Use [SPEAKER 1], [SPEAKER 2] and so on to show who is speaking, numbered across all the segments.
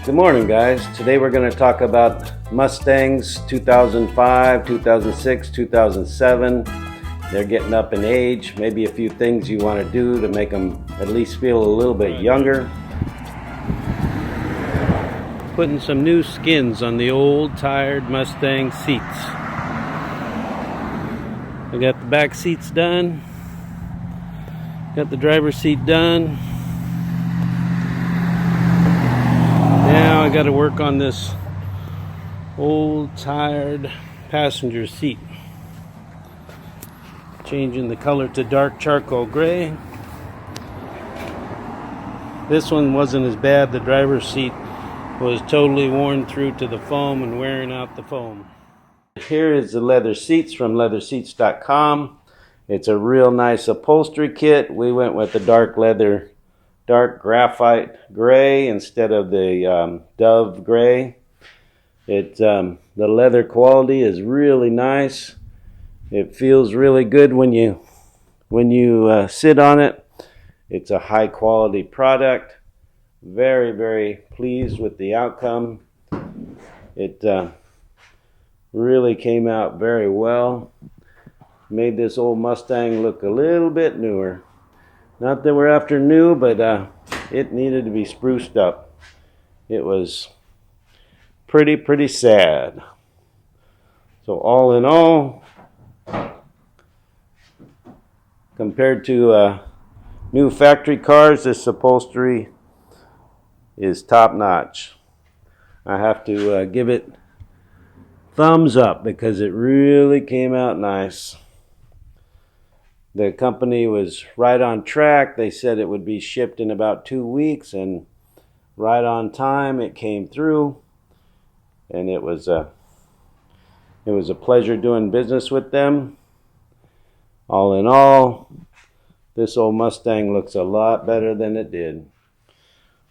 [SPEAKER 1] Good morning, guys. Today we're going to talk about Mustangs 2005, 2006, 2007. They're getting up in age. Maybe a few things you want to do to make them at least feel a little bit younger. Putting some new skins on the old tired Mustang seats. I got the back seats done. Got the driver's seat done. Now I got to work on this old tired passenger seat. Changing the color to dark charcoal gray. This one wasn't as bad. The driver's seat was totally worn through to the foam and wearing out the foam. Here is the leather seats from leatherseats.com. It's a real nice upholstery kit. We went with the dark leather, dark graphite gray instead of the dove gray. The leather quality is really nice. It feels really good when you sit on it. It's a high quality product. Very, very pleased with the outcome. It really came out very well. Made this old Mustang look a little bit newer. Not that we're after new, but it needed to be spruced up. It was pretty sad. So all in all, compared to new factory cars, this upholstery is top notch. I have to give it thumbs up because it really came out nice. The company was right on track. They said it would be shipped in about 2 weeks, and right on time it came through. And it was a pleasure doing business with them. All in all, this old Mustang looks a lot better than it did.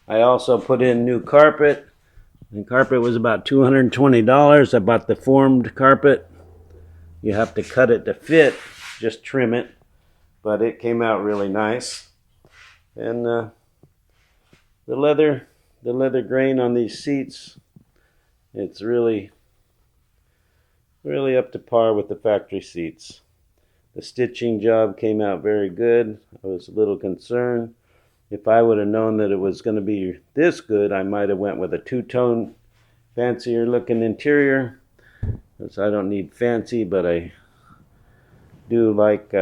[SPEAKER 1] I also put in new carpet. The carpet was about $220. I bought the formed carpet. You have to cut it to fit, just trim it. But it came out really nice. And the leather grain on these seats, it's really up to par with the factory seats. The stitching job came out very good. I was a little concerned. If I would have known that it was going to be this good, I might have went with a two-tone, fancier looking interior. Because I don't need fancy, but I do like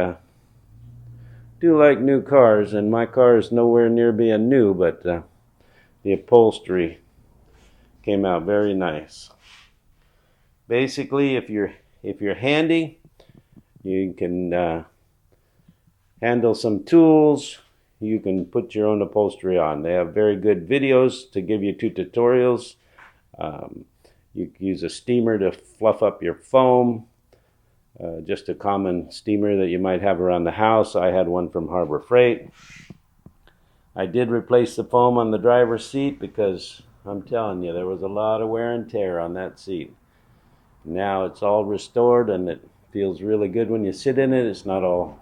[SPEAKER 1] new cars, and my car is nowhere near being new, but the upholstery came out very nice. Basically, if you're handy, you can handle some tools. You can put your own upholstery on. They have very good videos to give you tutorials. You can use a steamer to fluff up your foam. Just a common steamer that you might have around the house. I had one from Harbor Freight. I did replace the foam on the driver's seat because I'm telling you, there was a lot of wear and tear on that seat. Now it's all restored and it feels really good when you sit in it. It's not all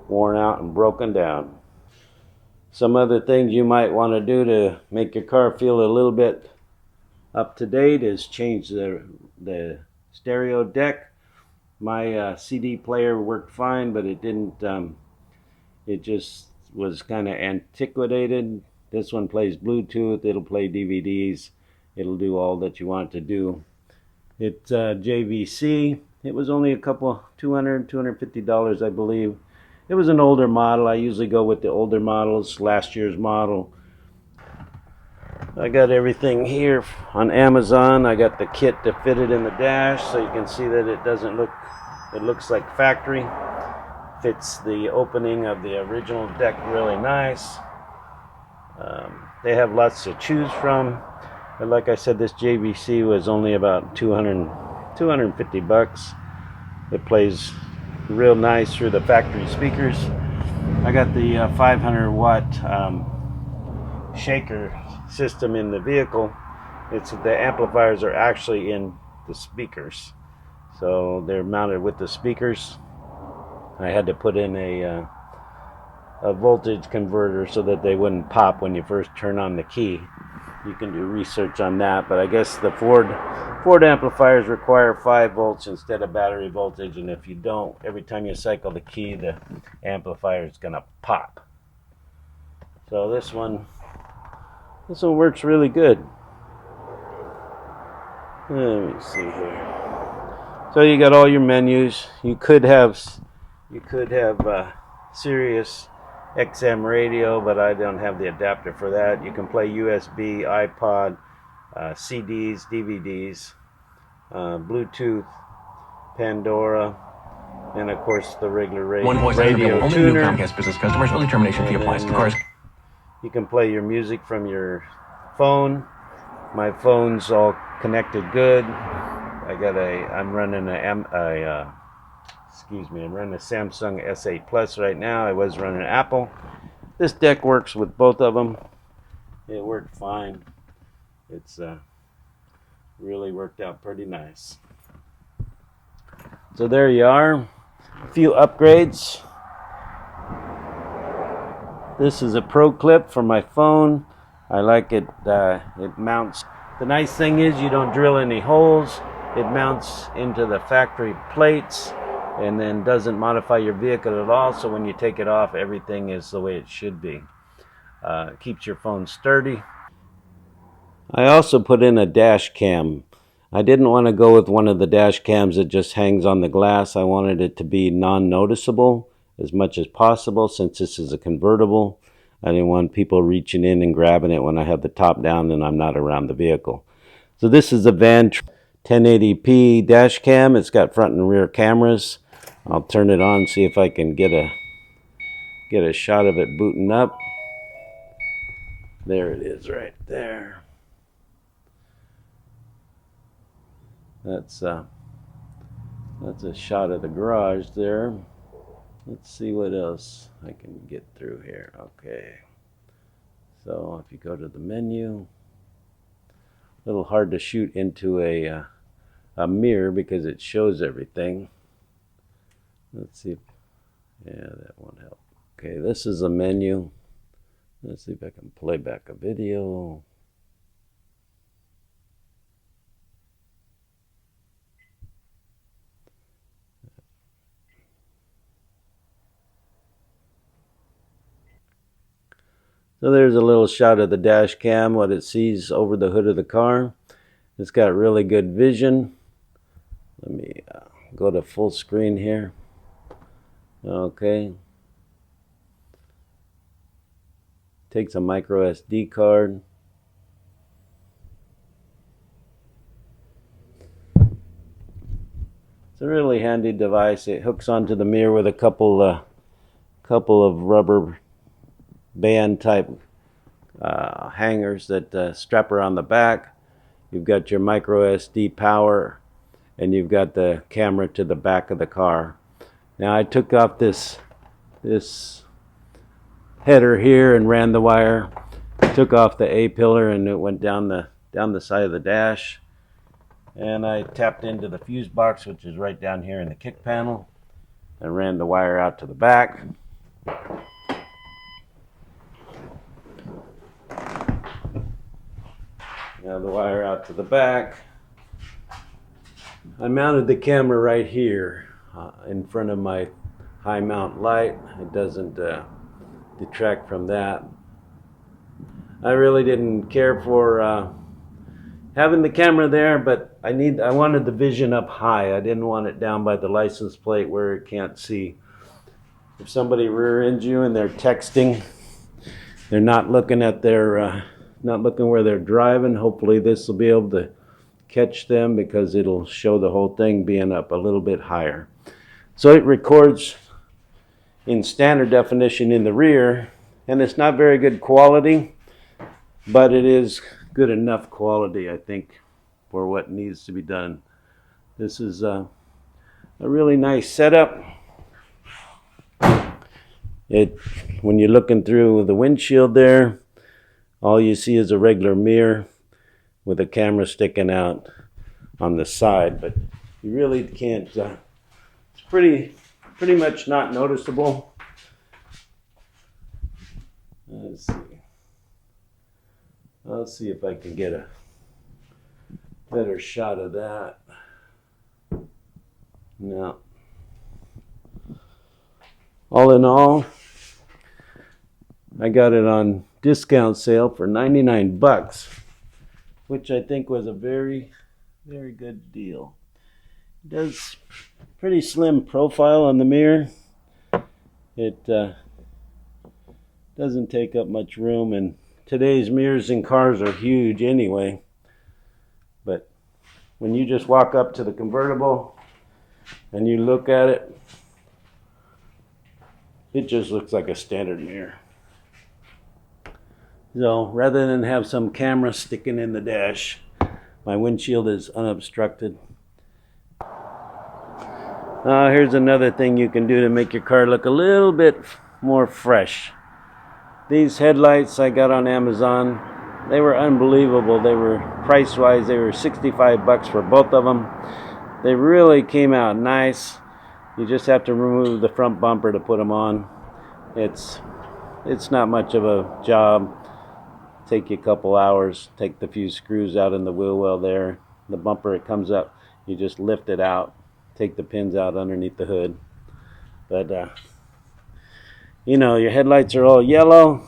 [SPEAKER 1] worn out and broken down. Some other things you might want to do to make your car feel a little bit up to date is change the stereo deck. My CD player worked fine, but it didn't. It just was kind of antiquated. This one plays Bluetooth. It'll play DVDs. It'll do all that you want it to do. It's JVC. It was only a couple, $250, I believe. It was an older model. I usually go with the older models, last year's model. I got everything here on Amazon. I got the kit to fit it in the dash, so you can see that it looks like factory. Fits the opening of the original deck really nice. They have lots to choose from. But like I said, this JVC was only about $250. It plays real nice through the factory speakers. I got the 500 watt shaker system in the vehicle. The amplifiers are actually in the speakers, so they're mounted with the speakers. I had to put in a voltage converter so that they wouldn't pop when you first turn on the key. You can do research on that, but I guess the Ford amplifiers require 5 volts instead of battery voltage, and if you don't, every time you cycle the key, the amplifier is going to pop. So this one works really good. Let me see here. So you got all your menus. You could have Sirius XM radio, but I don't have the adapter for that. You can play USB, iPod, CDs, DVDs, Bluetooth, Pandora, and of course the regular radio
[SPEAKER 2] only
[SPEAKER 1] tuner.
[SPEAKER 2] New Comcast business customers. Early termination fee applies to cars.
[SPEAKER 1] You can play your music from your phone. My phone's all connected good. I'm running a Samsung S8 Plus right now. I was running Apple. This deck works with both of them. It worked fine. It's really worked out pretty nice. So there you are. A few upgrades. This is a Pro clip for my phone. I like it. It mounts. The nice thing is you don't drill any holes. It mounts into the factory plates and then doesn't modify your vehicle at all. So when you take it off, everything is the way it should be. It keeps your phone sturdy. I also put in a dash cam. I didn't want to go with one of the dash cams that just hangs on the glass. I wanted it to be non-noticeable as much as possible, since this is a convertible. I didn't want people reaching in and grabbing it when I have the top down and I'm not around the vehicle. So this is a Van 1080p dash cam. It's got front and rear cameras. I'll turn it on, see if I can get a shot of it booting up. There it is right there. That's a shot of the garage there. Let's see what else I can get through here. Okay. So if you go to the menu, a little hard to shoot into a mirror because it shows everything. Let's see. Yeah, that won't help. Okay, this is a menu. Let's see if I can play back a video. So there's a little shot of the dash cam, what it sees over the hood of the car. It's got really good vision. Let me go to full screen here. Okay. Takes a micro SD card. It's a really handy device. It hooks onto the mirror with a couple of rubber band type hangers that strap around the back. You've got your micro SD power, and you've got the camera to the back of the car. Now I took off this header here and ran the wire. Took off the A-pillar and it went down the side of the dash. And I tapped into the fuse box, which is right down here in the kick panel, and ran the wire out to the back. Now the wire out to the back. I mounted the camera right here in front of my high mount light. It doesn't detract from that. I really didn't care for having the camera there, but I wanted the vision up high. I didn't want it down by the license plate where it can't see. If somebody rear ends you and they're texting, they're not looking at not looking where they're driving. Hopefully this will be able to catch them because it'll show the whole thing being up a little bit higher. So it records in standard definition in the rear, and it's not very good quality, but it is good enough quality, I think, for what needs to be done. This is a really nice setup. When you're looking through the windshield there, all you see is a regular mirror with a camera sticking out on the side, but you really can't, it's pretty much not noticeable. Let's see. I'll see if I can get a better shot of that. No. All in all, I got it on discount sale for 99 bucks, which I think was a very, very good deal. It does pretty slim profile on the mirror. It doesn't take up much room, and today's mirrors in cars are huge anyway. But when you just walk up to the convertible and you look at it, it just looks like a standard mirror. So rather than have some camera sticking in the dash, my windshield is unobstructed. Here's another thing you can do to make your car look a little bit more fresh. These headlights I got on Amazon, they were unbelievable. They were price-wise, they were 65 bucks for both of them. They really came out nice. You just have to remove the front bumper to put them on. It's not much of a job. Take you a couple hours. Take the few screws out in the wheel well there. The bumper, it comes up. You just lift it out. Take the pins out underneath the hood. But you know, your headlights are all yellow.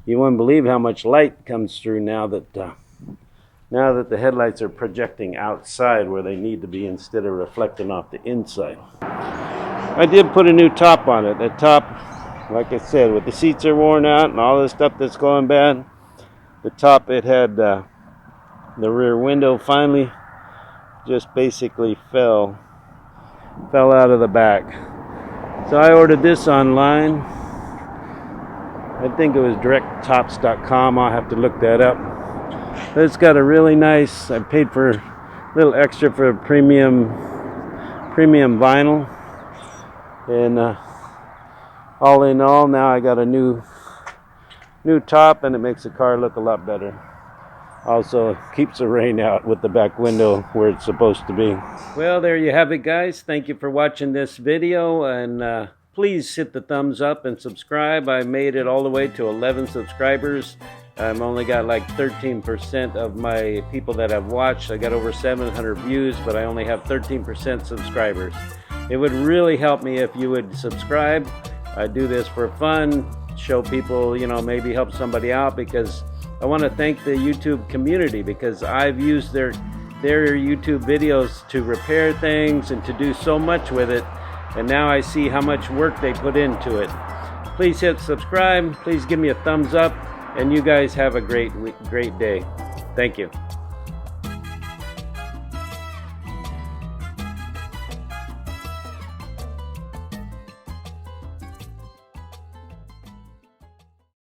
[SPEAKER 1] You wouldn't believe how much light comes through now that the headlights are projecting outside where they need to be instead of reflecting off the inside. I did put a new top on it. The top, like I said, with the seats are worn out and all this stuff that's going bad, the top, it had the rear window finally just basically fell out of the back. So I ordered this online. I think it was directtops.com. I'll have to look that up. But it's got a really nice, I paid for a little extra for premium vinyl. And all in all, now I got a new top, and it makes the car look a lot better. Also keeps the rain out with the back window where it's supposed to be. Well, there you have it, guys. Thank you for watching this video, and please hit the thumbs up and subscribe. I made it all the way to 11 subscribers. I've only got like 13% of my people that have watched. I got over 700 views, but I only have 13% subscribers. It would really help me if you would subscribe. I do this for fun, show people, you know, maybe help somebody out, because I want to thank the YouTube community, because I've used their YouTube videos to repair things and to do so much with it, and now I see how much work they put into it. Please hit subscribe, please give me a thumbs up, and you guys have a great day. Thank you.